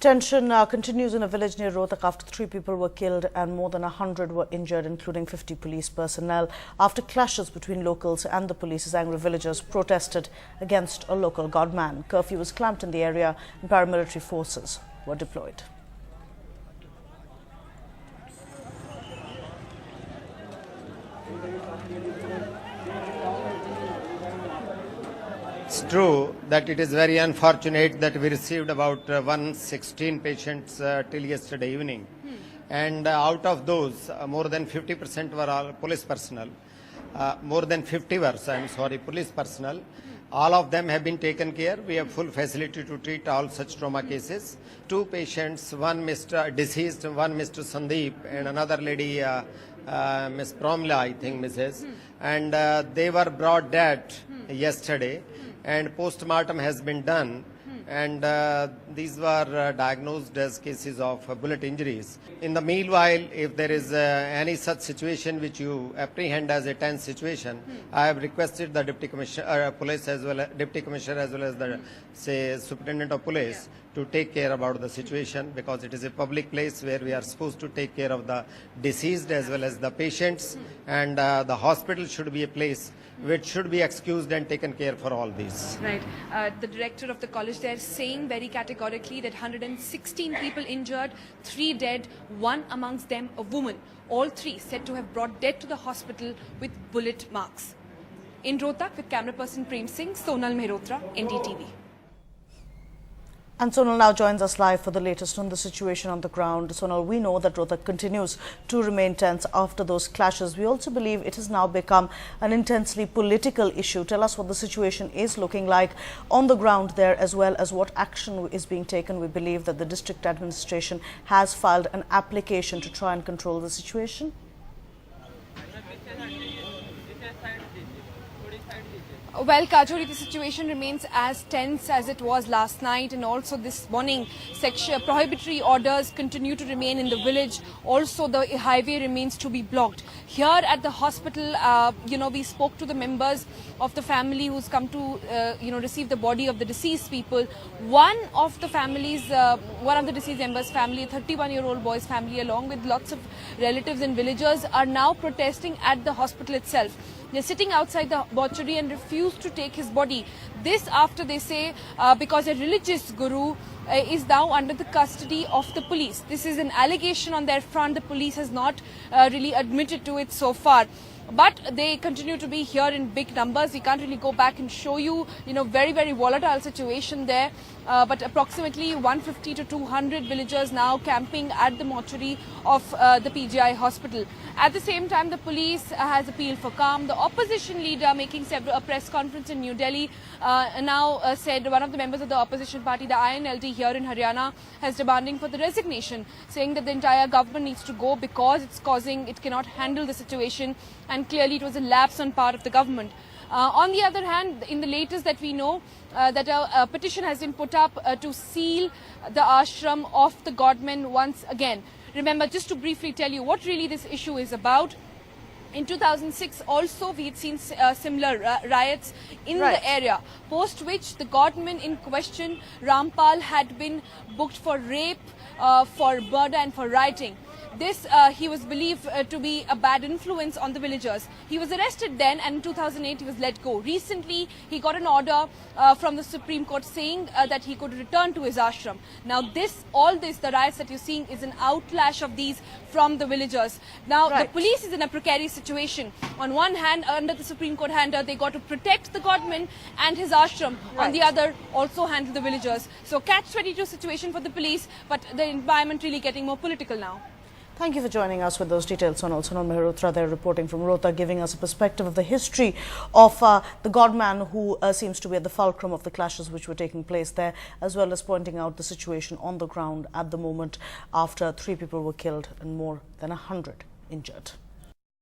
Tension continues in a village near Rohtak after 3 people were killed and more than 100 were injured, including 50 police personnel, after clashes between locals and the police as angry villagers protested against a local godman. Curfew was clamped in the area and paramilitary forces were deployed. It's true that it is very unfortunate that we received about 116 patients till yesterday evening. And out of those, more than 50% were all police personnel. More than 50 were, police personnel. All of them have been taken care. We have full facility to treat all such trauma cases. 2 patients, one Mr. deceased, one Mr. Sandeep, and another lady, Miss Promla, I think, Mrs. And they were brought dead yesterday. And post-mortem has been done, and these were diagnosed as cases of bullet injuries. In the meanwhile, if there is any such situation which you apprehend as a tense situation, I have requested the Deputy Commissioner, Police as well as Deputy Commissioner as well as the Superintendent of Police to take care about the situation, because it is a public place where we are supposed to take care of the deceased as well as the patients, and the hospital should be a place which should be excused and taken care for all these. Right. The director of the college there saying very categorically that 116 people injured, 3 dead, 1 amongst them a woman. All 3 said to have brought dead to the hospital with bullet marks. In Rohtak with camera person Prem Singh, Sonal Mehrotra, NDTV. And Sonal now joins us live for the latest on the situation on the ground. Sonal, we know that Rohtak continues to remain tense after those clashes. We also believe it has now become an intensely political issue. Tell us what the situation is looking like on the ground there, as well as what action is being taken. We believe that the district administration has filed an application to try and control the situation. Well, Kajori, the situation remains as tense as it was last night, and also this morning prohibitory orders continue to remain in the village. Also, the highway remains to be blocked. Here at the hospital, we spoke to the members of the family who's come to, receive the body of the deceased people. One of the deceased members' family, a 31-year-old boy's family, along with lots of relatives and villagers, are now protesting at the hospital itself. They're sitting outside the mortuary and refuse to take his body. This after they say because a religious guru is now under the custody of the police. This is an allegation on their front. The police has not really admitted to it so far. But they continue to be here in big numbers. We can't really go back and show you, very, very volatile situation there. But approximately 150 to 200 villagers now camping at the mortuary of the PGI hospital. At the same time, the police has appealed for calm. The opposition leader making a press conference in New Delhi now said one of the members of the opposition party, the INLD here in Haryana, has demanding for the resignation, saying that the entire government needs to go because it cannot handle the situation, and clearly it was a lapse on part of the government. On the other hand, in the latest that we know, that a petition has been put up to seal the ashram of the godmen once again. Remember, just to briefly tell you what really this issue is about. In 2006 also we had seen similar riots in the area, post which the godman in question, Rampal, had been booked for rape, for murder and for rioting. This he was believed to be a bad influence on the villagers. He was arrested then, and in 2008 he was let go. Recently he got an order from the Supreme Court saying that he could return to his ashram. Now the riots that you're seeing is an outlash of these from the villagers. Now the police is in a precarious situation. On one hand, under the Supreme Court hander, they got to protect the godman and his ashram. On the other, also handle the villagers. So catch-22 situation for the police, but the environment really getting more political now. Thank you for joining us with those details. Sonal Mehrotra there reporting from Rohtak, giving us a perspective of the history of the godman who seems to be at the fulcrum of the clashes which were taking place there, as well as pointing out the situation on the ground at the moment after 3 people were killed and more than 100 injured.